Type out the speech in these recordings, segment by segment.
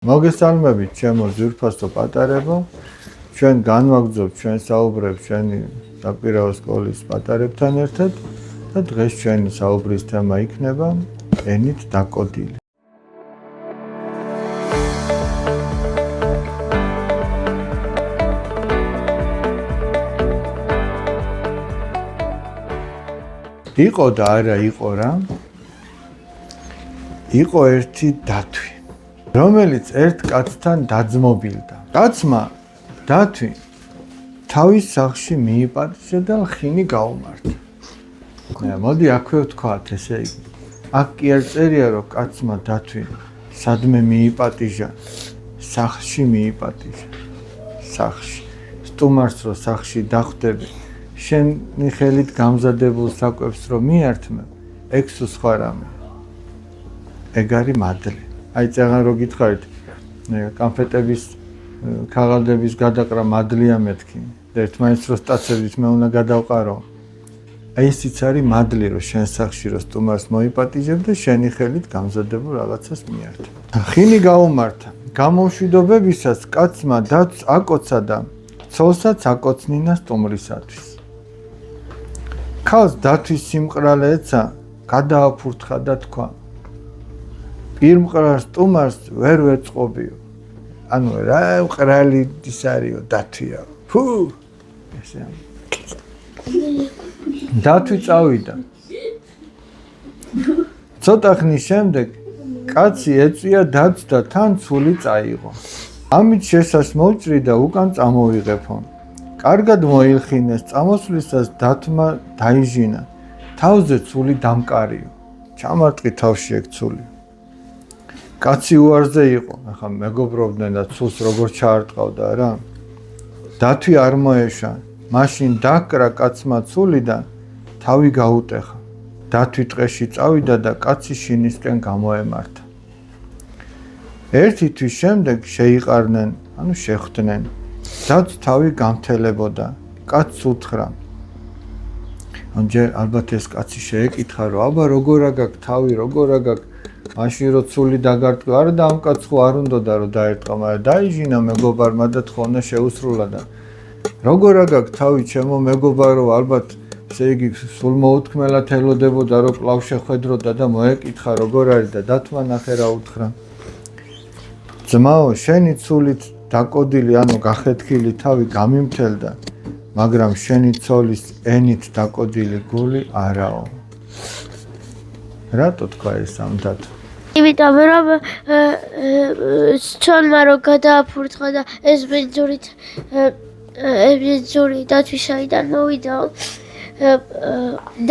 მოგესალმებით, ჩემო ძვირფასო პატარებო. ჩვენ განვაგრძობთ ჩვენ საუბრებს ჩვენი საკვირაო სკოლის პატარებთან ერთად და დღეს ჩვენი საუბრის თემა იქნება ენით დაკოდილი. იყო და არა იყო რა. იყო ერთი დათვი, რომელიც ერთ კაცთან დაძმობილდა. კაცმა დათვი თავის სახლში მიიპატიჟა და ხინი გაუმართა. მოდი აქვე ვთქვათ, ესე იგი. აქ კი არ წერია, რომ კაცმა დათვი სადმე მიიპატიჟა, სახლში მიიპატიჟა. სახლში. სტუმარს რო სახლში დახვდები, შენი ხელით გამზადებულ საკვებს რო მიართმევ, ეგ სხვა რამე. ეგ არის მადლი. აი წაღან რო გითხარით, კონფეტების ქაღალდების გადაყრა მადლია მეთქი. ერთმანეთს რო სტაცებით მე უნდა გადავყარო. აი ისიც არის მადლი, რომ შენ სახლში რო სტუმარს მოიპატიჟებ და შენი ხელით გამზადებულ რაღაცას მიართმევ. ხინი გაუმართა. გამოშვიდობებისას კაცმა დათვს აკოცა და ცოლსაც აკოცნინა სტუმრისათვის. ქალს დათვის სიმყრალე ეცა, გადააფურთხა და თქვა: პირმყრალ სტუმარს ვერ ვეწყობიო. ანუ რა მყრალი ის არისო დათვია. ფუ! ესე. დათვი წავიდა. ცოტა ხნის შემდეგ კაცი ეწვია დათვს და თან ცული წაიღო. ამით შესას მოვჭრი და უკან წამოვიღებო. კარგად მოილხინეს, წამოსვლისას დათვმა დაიჟინა. თავზე ცული დამკარიო. ჩამარტყი თავში ეგ ცული. კაცი უარზე იყო, ახლა მეგობრობდნენ და ცულს როგორ ჩაარტყავდა რა. დათვი არ მოეშვა, მაშინ დაკრა კაცმა ცული და თავი გაუტეხა. დათვი ტყეში წავიდა და კაცი შინისკენ გამოემართა. ერთი თვის შემდეგ შეიყარნენ, ანუ შეხვდნენ. დათვს თავი გამთელებოდა, კაცს უთხრა. ამჯერ ალბათ ეს კაცი შეეკითხა, რომ აბა როგორ აგაკ თავი, როგორ აგაკ მაშინ რო ცული დაგარტყა, არა და ამ კაცს ხო არ უნდოდა რომ დაერტყა, მაგრამ დაიჟინა მეგობარმა და თქო უნდა შეუსრულა და როგორ აგაკ თავი ჩემო მეგობარო, ალბათ ესე იგი სულ მოუთქმელად ელოდებოდა რომ კლავ შეხვედროდა და მოეკითხა როგორ არის და დათვმა ნახე რა უთხრა. ძმაო, შენი ცულით დაკოდილი, ანუ გახეთქილი თავი გამიმთელდა, მაგრამ შენი ცოლის ენით დაკოდილი გული არაო. რატო თქვა ეს ამ დათვ? იმიტომ რომ ცოლმა რო გადააფურთხა და ეს ბინძური დათვი საიდან მოვიდა,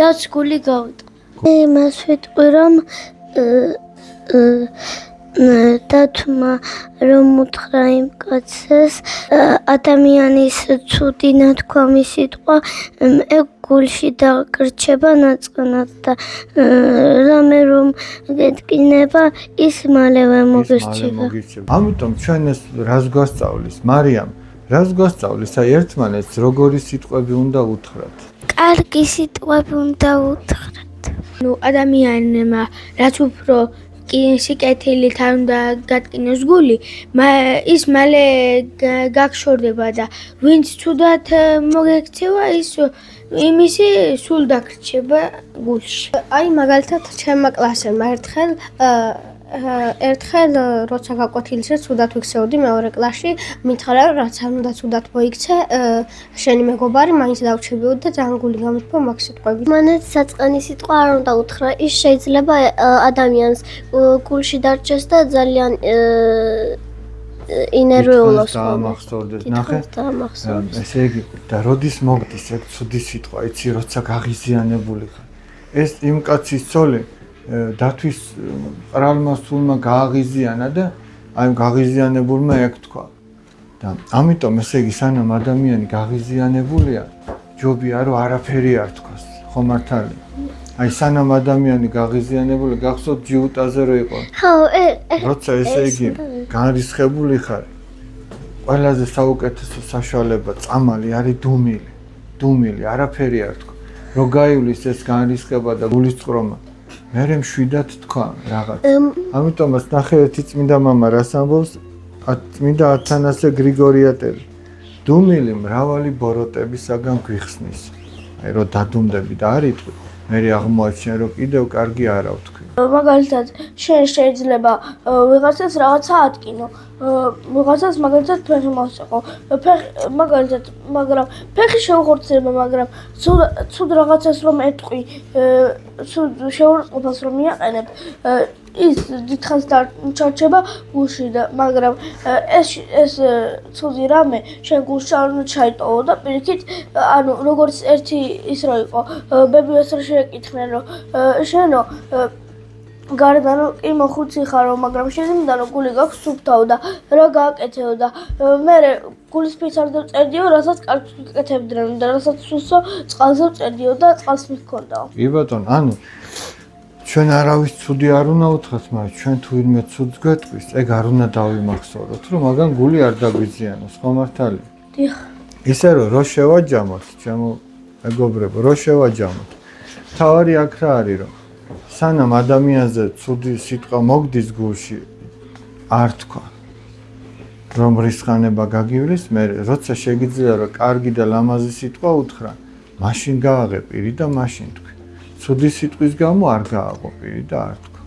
დათვს გული გაუტყდა. იმას ვიტყვი, რომ დათვმა რომ უთხრა იმ კაცს, ადამიანის ცუდი ნათქვამი სიტყვა ეგ გულში დაგრჩება ნაწყნად და რამე რომ გეტკინება, ის მალევე მოგირჩება. ამიტომ ჩვენ ეს რას გვასწავლის, მარიამ, რას გვასწავლის, აი ერთმანეთს როგორი სიტყვები უნდა უთხრათ? კარგი სიტყვები უნდა უთხრათ. ადამიანმა რაც უფრო სიკეთილით არ უნდა გატკინოს გული, ის მალე გაგშორდება და ვინც ცუდად მოგექცევა, ის იმისი სულ დაგრჩება გულში. აი მაგალითად ჩემმა კლასელმა ერთხელ როცა გაკვეთილისას ცუდად ვიქცეოდი მეორე კლასში, მითხრა რომ რაც არ უნდა ცუდად მოიქცე, შენი მეგობარი მაინც დავრჩებიოდ და ძალიან გული გამითქვა მაგ სიტყვებით. მანაც საწყენი სიტყვა არ უნდა უთხრა, ის შეიძლება ადამიანს გულში დარჩეს და ძალიან ინერვიულოს დაამახსოვრდეს. ნახე, ესე იგი და როდის მოგდის ეგ ცუდი სიტყვა, იცი როცა გაღიზიანებული ხარ. ეს იმ კაცის ცოლი დათვის ყრალმა სულმა გააღიზიანა და აი გაღიზიანებულმა ეგ თქვა. და ამიტომ ესე იგი სანამ ადამიანი გაღიზიანებულია, ჯობია რომ არაფერი არ თქვას, ხო მართალია? აი სანამ ადამიანი გაღიზიანებული, გახსოვთ ჯიუტაზე რო იყო. ხო, როცა ესე იგი განრისხებული ხარ, ყველაზე საუკეთესო საშუალება წამალი არის დუმილი, არაფერი არ თქვა. რო გაივლის ეს განრისხება და გულისწყრომა, მე მშვიდად თქვა რაღაც. ამიტომაც ნახე წმინდა მამა რას ამბობს წმინდა ათანასე გრიგორიატელი. დუმილი მრავალი ბოროტებისაგან გვიხსნის. აი რომ დადუმდები და არ იტყვი, მე აღმოაჩინე რომ კიდევ კარგი არა ვთქვი. მაგალითად, შენ შეიძლება ვიღაცას რაღაცა ატკინო, ვიღაცას მაგალითად ფეხი მოსწიყო, მაგალითად, მაგრამ ფეხი შეუხორციელება, მაგრამ ცუდ რაღაცას რომ ეტყვი, ცუდ შეურაცხყოფას რომ მიაყენებ, ის დიდხანს ჩარჩება გულში და მაგრამ ეს ცუდი რამე შენ გულში არ უნდა ჩაიტოვო და პირიქით ანუ როგორც ერთი ის რო იყო ბებიას რო შეეკითხნენ რომ შენო გარედან კი მოხუცი ხარო, მაგრამ შენიდან გული გაქვს სუფთავ და რა გააკეთეო და მე გულის ფიცარდებ წერდიო, რასაც კარგს ვიკეთებდნენ და რასაც სუსო წყალზე წერდიო და წყალს მიქონდაო. კი ბატონო, ანუ ჩვენ არავის ცუდი არ უნდა უთხრათ, მაგრამ ჩვენ თუ ვინმე ცუდს გვეტყვის, ეგ არ უნდა დავიმახსოვროთ, რომ მაგან გული არ დაგვიზიანოს, ხო მართალია? დიახ. ისე რომ შევაჯამოთ, ჩემო მეგობრებო, რომ შევაჯამოთ. თავარი აქ რა არის, რომ სანამ ადამიანზე ცუდი სიტყვა მოგდის გულში, არ თქვა. რომ რისხანება გაგივლის, მე როცა შეგიძლია რომ კარგი და ლამაზი სიტყვა უთხრა, მაშინ გააღეპირი და მაშინ თქვი. ცუდი სიტყვის გამო არ გააღვაპირი და არ თქვა.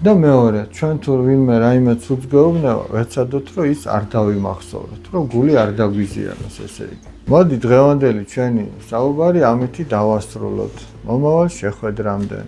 და მეორე, ჩვენ თუ ვინმე რაიმე ცუდს გვეუბნება, ვეცადოთ რომ ის არ დავიმახსოვროთ, რომ გული არ დაგვიზიანოს ესე იგი. მოდი დღევანდელი ჩვენი საუბარი ამითი დავასრულოთ. მომავალ შეხვედრამდე.